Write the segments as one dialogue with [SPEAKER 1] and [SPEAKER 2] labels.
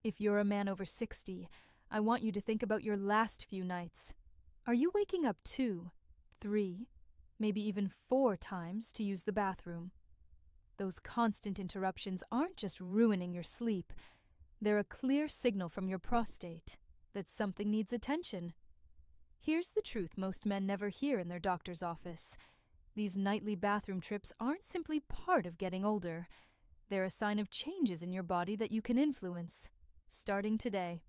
[SPEAKER 1] If you're a man over 60, I want you to think about your last few nights. Are you waking up 2, 3, maybe even 4 times to use the bathroom? Those constant interruptions aren't just ruining your sleep, they're a clear signal from your prostate that something needs attention. Here's the truth most men never hear in their doctor's office. These nightly bathroom trips aren't simply part of getting older. They're a sign of changes in your body that you can influence, starting today.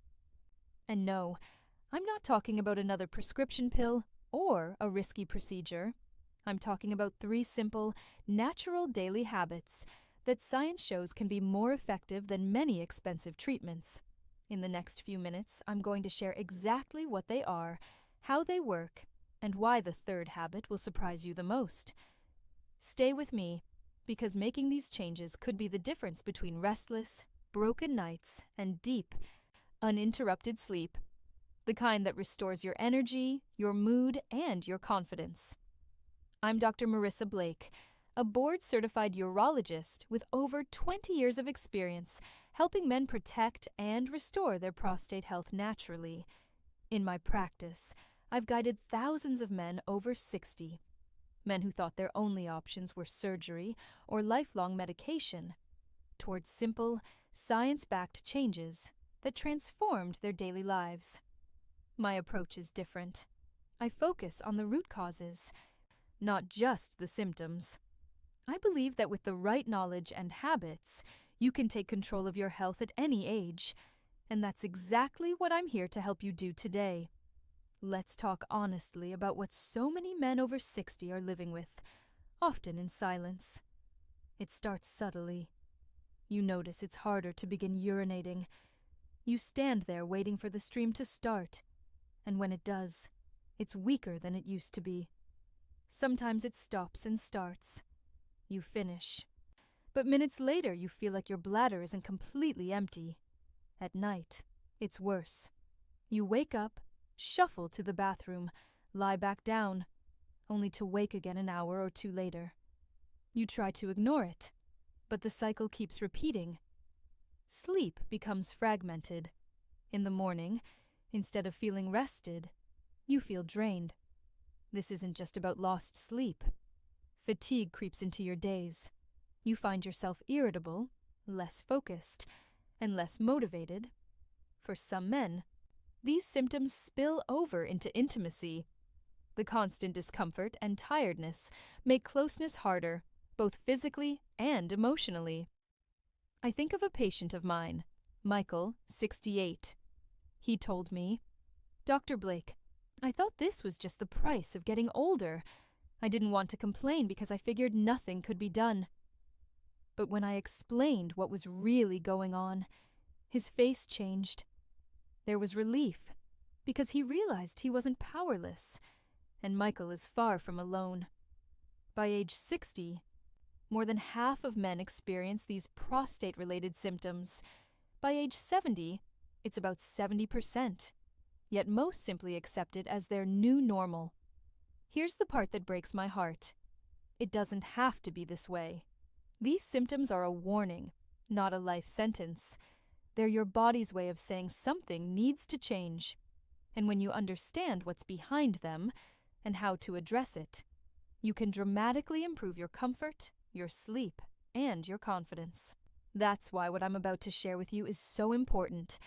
[SPEAKER 1] And no, I'm not talking about another prescription pill or a risky procedure. I'm talking about 3 simple, natural daily habits that science shows can be more effective than many expensive treatments. In the next few minutes, I'm going to share exactly what they are, how they work, and why the 3rd habit will surprise you the most. Stay with me, because making these changes could be the difference between restless, broken nights and deep, uninterrupted sleep, the kind that restores your energy, your mood, and your confidence. I'm Dr. Marissa Blake, a board-certified urologist with over 20 years of experience helping men protect and restore their prostate health naturally. In my practice, I've guided thousands of men over 60, men who thought their only options were surgery or lifelong medication, towards simple, science-backed changes that transformed their daily lives. My approach is different. I focus on the root causes, not just the symptoms. I believe that with the right knowledge and habits, you can take control of your health at any age, and that's exactly what I'm here to help you do today. Let's talk honestly about what so many men over 60 are living with, often in silence. It starts subtly. You notice it's harder to begin urinating. You stand there waiting for the stream to start, and when it does, it's weaker than it used to be. Sometimes it stops and starts. You finish. But minutes later, you feel like your bladder isn't completely empty. At night, it's worse. You wake up, shuffle to the bathroom, lie back down, only to wake again an hour or 2 later. You try to ignore it, but the cycle keeps repeating. Sleep becomes fragmented. In the morning, instead of feeling rested, you feel drained. This isn't just about lost sleep. Fatigue creeps into your days. You find yourself irritable, less focused, and less motivated. For some men, these symptoms spill over into intimacy. The constant discomfort and tiredness make closeness harder, both physically and emotionally. I think of a patient of mine, Michael, 68. He told me, "Dr. Blake, I thought this was just the price of getting older. I didn't want to complain because I figured nothing could be done." But when I explained what was really going on, his face changed. There was relief, because he realized he wasn't powerless, and Michael is far from alone. By age 60, more than half of men experience these prostate-related symptoms. By age 70, it's about 70%, yet most simply accept it as their new normal. Here's the part that breaks my heart. It doesn't have to be this way. These symptoms are a warning, not a life sentence. They're your body's way of saying something needs to change. And when you understand what's behind them and how to address it, you can dramatically improve your comfort, your sleep, and your confidence. That's why what I'm about to share with you is so important.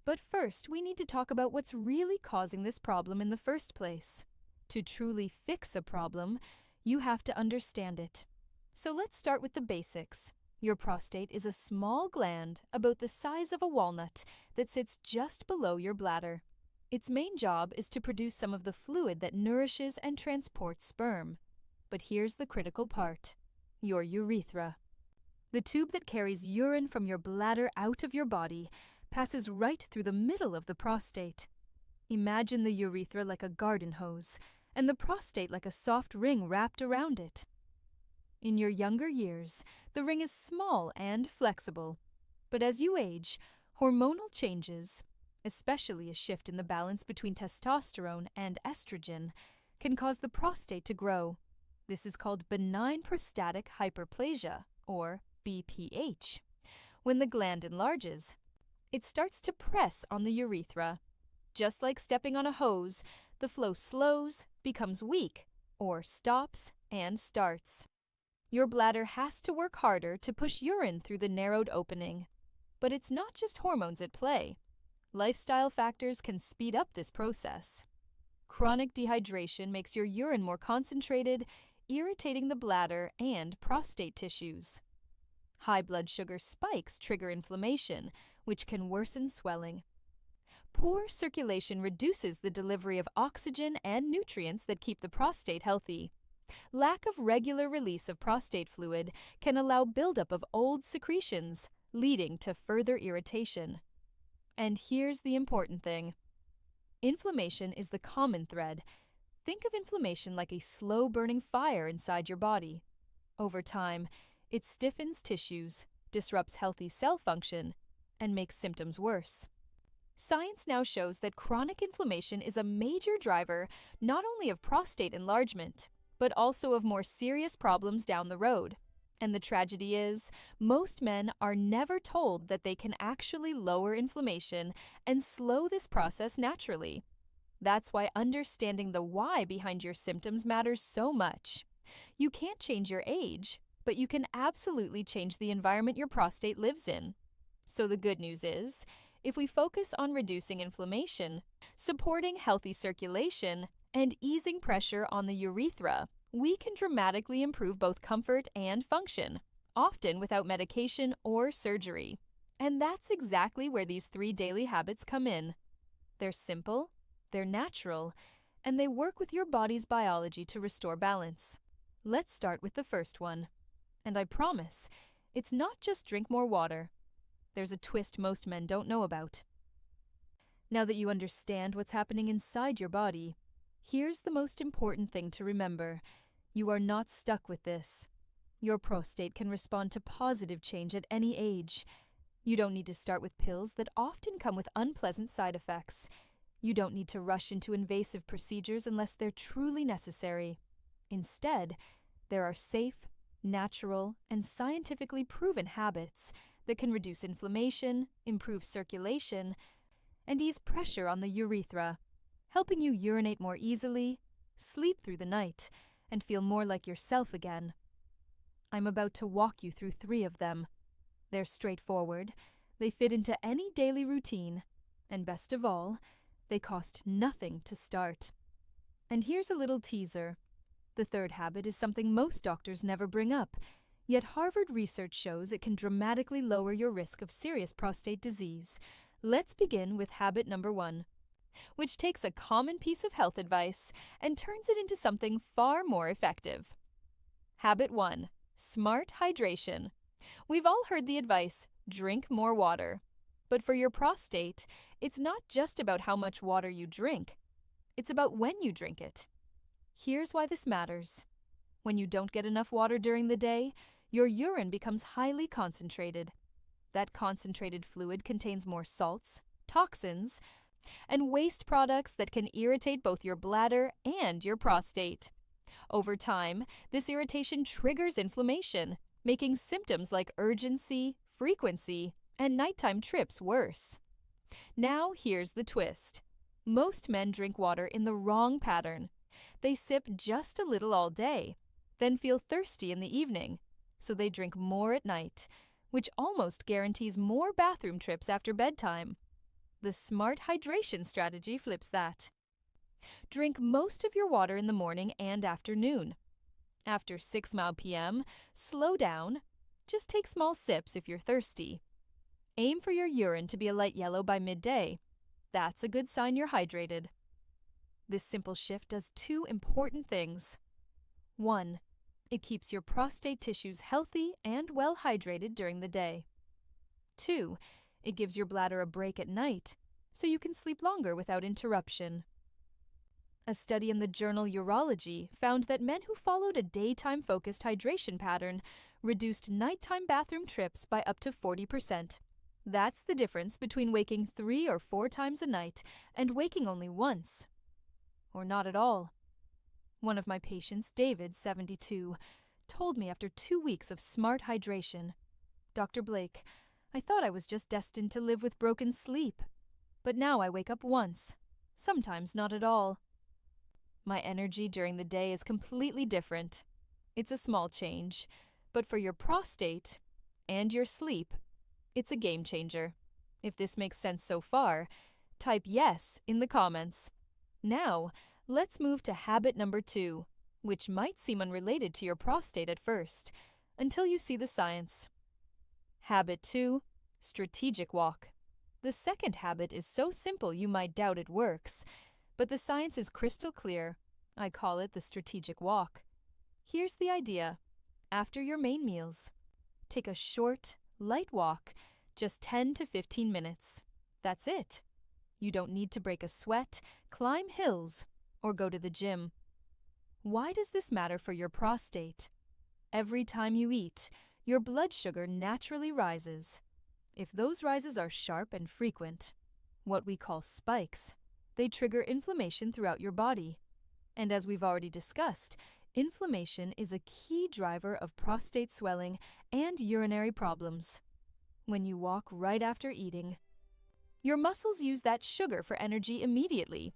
[SPEAKER 1] But first, we need to talk about what's really causing this problem in the first place. To truly fix a problem, you have to understand it. So let's start with the basics. Your prostate is a small gland about the size of a walnut that sits just below your bladder. Its main job is to produce some of the fluid that nourishes and transports sperm. But here's the critical part: your urethra. The tube that carries urine from your bladder out of your body passes right through the middle of the prostate. Imagine the urethra like a garden hose, and the prostate like a soft ring wrapped around it. In your younger years, the ring is small and flexible. But as you age, hormonal changes, especially a shift in the balance between testosterone and estrogen, can cause the prostate to grow. This is called benign prostatic hyperplasia, or BPH. When the gland enlarges, It starts to press on the urethra. Just like stepping on a hose, the flow slows, becomes weak, or stops and starts. Your bladder has to work harder to push urine through the narrowed opening. But it's not just hormones at play. Lifestyle factors can speed up this process. Chronic dehydration makes your urine more concentrated, irritating the bladder and prostate tissues. High blood sugar spikes trigger inflammation, which can worsen swelling. Poor circulation reduces the delivery of oxygen and nutrients that keep the prostate healthy. Lack of regular release of prostate fluid can allow buildup of old secretions, leading to further irritation. And here's the important thing. Inflammation is the common thread. Think of inflammation like a slow-burning fire inside your body. Over time, it stiffens tissues, disrupts healthy cell function, and makes symptoms worse. Science now shows that chronic inflammation is a major driver not only of prostate enlargement, but also of more serious problems down the road. And the tragedy is, most men are never told that they can actually lower inflammation and slow this process naturally. That's why understanding the why behind your symptoms matters so much. You can't change your age, but you can absolutely change the environment your prostate lives in. So the good news is, if we focus on reducing inflammation, supporting healthy circulation, and easing pressure on the urethra, we can dramatically improve both comfort and function, often without medication or surgery. And that's exactly where these 3 daily habits come in. They're simple, they're natural, and they work with your body's biology to restore balance. Let's start with the first one. And I promise, it's not just drink more water. There's a twist most men don't know about. Now that you understand what's happening inside your body, here's the most important thing to remember. You are not stuck with this. Your prostate can respond to positive change at any age. You don't need to start with pills that often come with unpleasant side effects. You don't need to rush into invasive procedures unless they're truly necessary. Instead, there are safe, natural, and scientifically proven habits that can reduce inflammation, improve circulation, and ease pressure on the urethra, helping you urinate more easily, sleep through the night, and feel more like yourself again. I'm about to walk you through 3 of them. They're straightforward, they fit into any daily routine, and best of all, they cost nothing to start. And here's a little teaser. The 3rd habit is something most doctors never bring up, yet Harvard research shows it can dramatically lower your risk of serious prostate disease. Let's begin with habit number 1. Which takes a common piece of health advice and turns it into something far more effective. Habit 1. Smart hydration. We've all heard the advice, drink more water. But for your prostate, it's not just about how much water you drink. It's about when you drink it. Here's why this matters. When you don't get enough water during the day, your urine becomes highly concentrated. That concentrated fluid contains more salts, toxins, and waste products that can irritate both your bladder and your prostate. Over time, this irritation triggers inflammation, making symptoms like urgency, frequency, and nighttime trips worse. Now here's the twist. Most men drink water in the wrong pattern. They sip just a little all day, then feel thirsty in the evening, so they drink more at night, which almost guarantees more bathroom trips after bedtime. The smart hydration strategy flips that. Drink most of your water in the morning and afternoon. After 6 p.m., slow down. Just take small sips if you're thirsty. Aim for your urine to be a light yellow by midday. That's a good sign you're hydrated. This simple shift does 2 important things. 1. It keeps your prostate tissues healthy and well hydrated during the day. 2. It gives your bladder a break at night, so you can sleep longer without interruption. A study in the journal Urology found that men who followed a daytime-focused hydration pattern reduced nighttime bathroom trips by up to 40%. That's the difference between waking 3 or 4 times a night and waking only once. Or not at all. One of my patients, David, 72, told me after 2 weeks of smart hydration, "Dr. Blake, I thought I was just destined to live with broken sleep. But now I wake up once, sometimes not at all. My energy during the day is completely different. It's a small change, but for your prostate and your sleep, it's a game changer. If this makes sense so far, type yes in the comments. Now, let's move to habit number 2, which might seem unrelated to your prostate at first, until you see the science. Habit 2, strategic walk. The second habit is so simple you might doubt it works, but the science is crystal clear. I call it the strategic walk. Here's the idea. After your main meals, take a short, light walk, just 10 to 15 minutes. That's it. You don't need to break a sweat, climb hills, or go to the gym. Why does this matter for your prostate? Every time you eat, your blood sugar naturally rises. If those rises are sharp and frequent, what we call spikes, they trigger inflammation throughout your body. And as we've already discussed, inflammation is a key driver of prostate swelling and urinary problems. When you walk right after eating, your muscles use that sugar for energy immediately.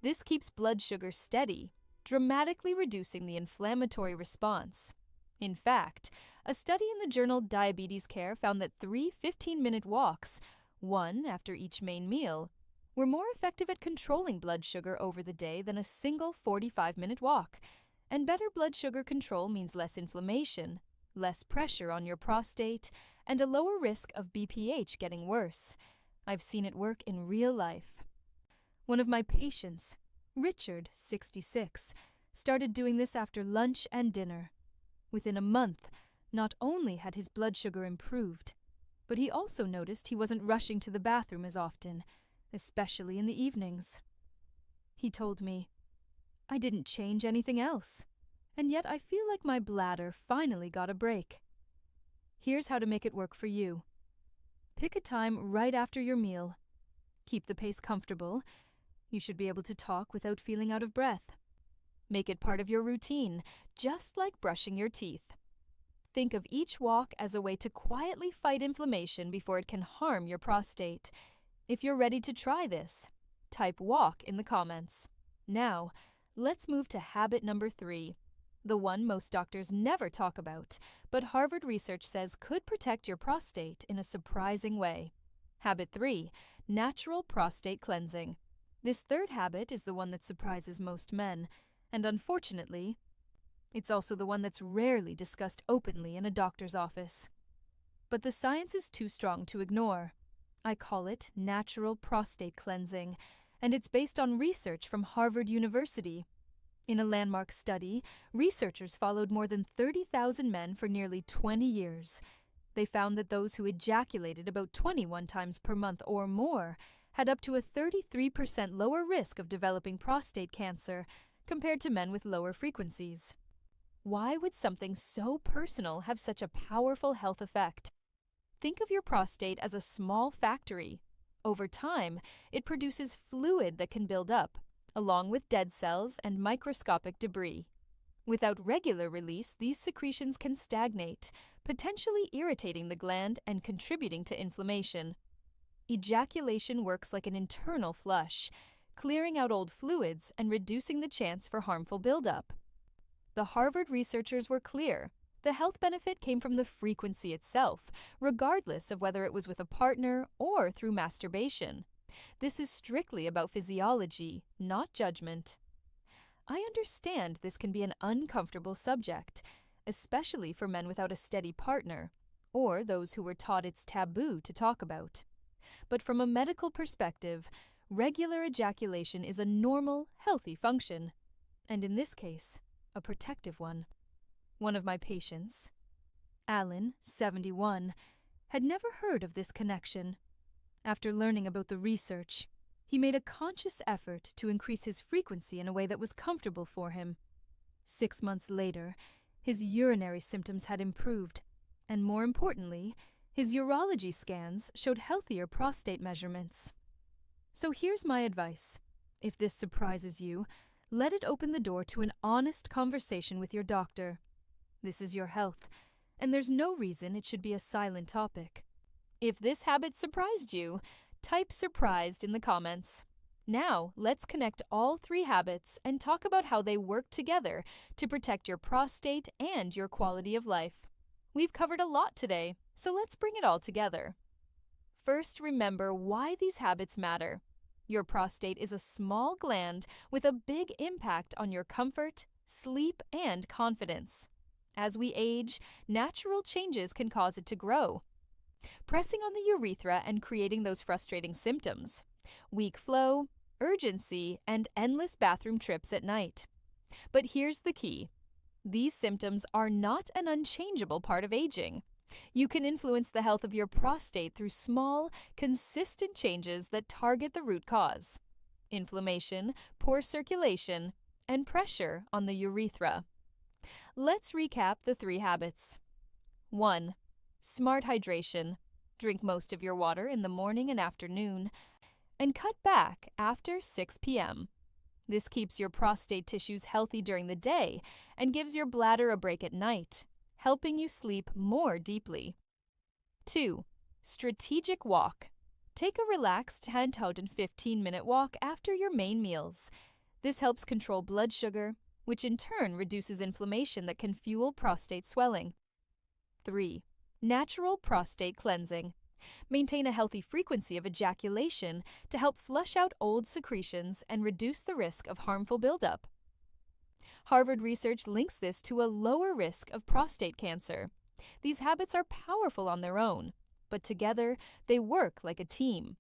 [SPEAKER 1] This keeps blood sugar steady, dramatically reducing the inflammatory response. In fact, a study in the journal Diabetes Care found that 3 15-minute walks, one after each main meal, were more effective at controlling blood sugar over the day than a single 45-minute walk. And better blood sugar control means less inflammation, less pressure on your prostate, and a lower risk of BPH getting worse. I've seen it work in real life. One of my patients, Richard, 66, started doing this after lunch and dinner. Within a month, not only had his blood sugar improved, but he also noticed he wasn't rushing to the bathroom as often, especially in the evenings. He told me, "I didn't change anything else, and yet I feel like my bladder finally got a break." Here's how to make it work for you. Pick a time right after your meal. Keep the pace comfortable. You should be able to talk without feeling out of breath. Make it part of your routine, just like brushing your teeth. Think of each walk as a way to quietly fight inflammation before it can harm your prostate. If you're ready to try this, type walk in the comments. Now, let's move to habit number 3, the one most doctors never talk about, but Harvard research says could protect your prostate in a surprising way. Habit 3, natural prostate cleansing. This third habit is the one that surprises most men, and unfortunately, it's also the one that's rarely discussed openly in a doctor's office. But the science is too strong to ignore. I call it natural prostate cleansing, and it's based on research from Harvard University. In a landmark study, researchers followed more than 30,000 men for nearly 20 years. They found that those who ejaculated about 21 times per month or more had up to a 33% lower risk of developing prostate cancer compared to men with lower frequencies. Why would something so personal have such a powerful health effect? Think of your prostate as a small factory. Over time, it produces fluid that can build up, along with dead cells and microscopic debris. Without regular release, these secretions can stagnate, potentially irritating the gland and contributing to inflammation. Ejaculation works like an internal flush, clearing out old fluids and reducing the chance for harmful buildup. The Harvard researchers were clear. The health benefit came from the frequency itself, regardless of whether it was with a partner or through masturbation. This is strictly about physiology, not judgment. I understand this can be an uncomfortable subject, especially for men without a steady partner, or those who were taught it's taboo to talk about. But from a medical perspective, regular ejaculation is a normal, healthy function, and in this case, a protective one. One of my patients, Alan, 71, had never heard of this connection. After learning about the research, he made a conscious effort to increase his frequency in a way that was comfortable for him. 6 months later, his urinary symptoms had improved, and more importantly, his urology scans showed healthier prostate measurements. So here's my advice. If this surprises you, let it open the door to an honest conversation with your doctor. This is your health, and there's no reason it should be a silent topic. If this habit surprised you, type surprised in the comments. Now, let's connect all 3 habits and talk about how they work together to protect your prostate and your quality of life. We've covered a lot today, so let's bring it all together. First, remember why these habits matter. Your prostate is a small gland with a big impact on your comfort, sleep, and confidence. As we age, natural changes can cause it to grow. Pressing on the urethra and creating those frustrating symptoms. Weak flow, urgency, and endless bathroom trips at night. But here's the key. These symptoms are not an unchangeable part of aging. You can influence the health of your prostate through small, consistent changes that target the root cause: inflammation, poor circulation, and pressure on the urethra. Let's recap the 3 habits. 1. Smart hydration. Drink most of your water in the morning and afternoon, and cut back after 6 p.m. This keeps your prostate tissues healthy during the day and gives your bladder a break at night, helping you sleep more deeply. 2. Strategic walk. Take a relaxed 10 to 15-minute walk after your main meals. This helps control blood sugar, which in turn reduces inflammation that can fuel prostate swelling. 3. Natural prostate cleansing. Maintain a healthy frequency of ejaculation to help flush out old secretions and reduce the risk of harmful buildup. Harvard research links this to a lower risk of prostate cancer. These habits are powerful on their own, but together they work like a team.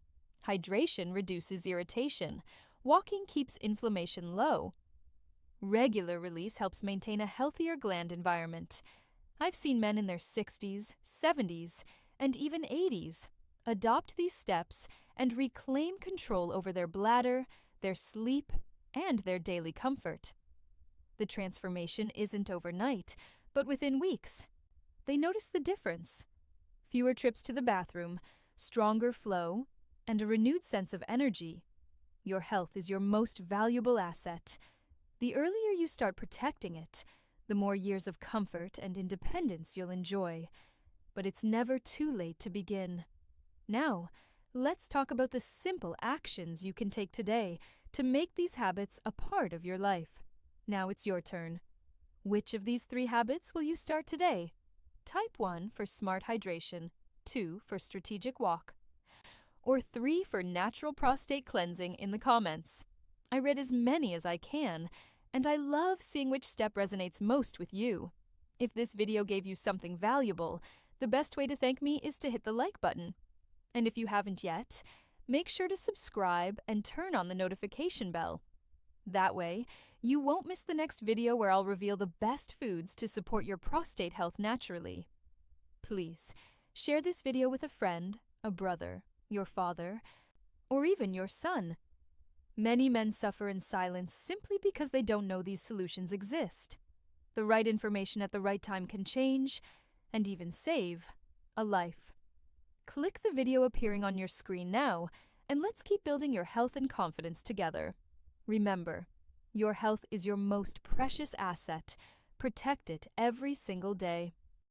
[SPEAKER 1] Hydration reduces irritation. Walking keeps inflammation low. Regular release helps maintain a healthier gland environment. I've seen men in their 60s, 70s, and even 80s adopt these steps and reclaim control over their bladder, their sleep, and their daily comfort. The transformation isn't overnight, but within weeks. They notice the difference. Fewer trips to the bathroom, stronger flow, and a renewed sense of energy. Your health is your most valuable asset. The earlier you start protecting it, the more years of comfort and independence you'll enjoy. But it's never too late to begin. Now, let's talk about the simple actions you can take today to make these habits a part of your life. Now it's your turn. Which of these 3 habits will you start today? Type 1 for smart hydration, 2 for strategic walk, or 3 for natural prostate cleansing in the comments. I read as many as I can, and I love seeing which step resonates most with you. If this video gave you something valuable, the best way to thank me is to hit the like button. And if you haven't yet, make sure to subscribe and turn on the notification bell. That way, you won't miss the next video where I'll reveal the best foods to support your prostate health naturally. Please, share this video with a friend, a brother, your father, or even your son. Many men suffer in silence simply because they don't know these solutions exist. The right information at the right time can change, and even save, a life. Click the video appearing on your screen now, and let's keep building your health and confidence together. Remember, your health is your most precious asset. Protect it every single day.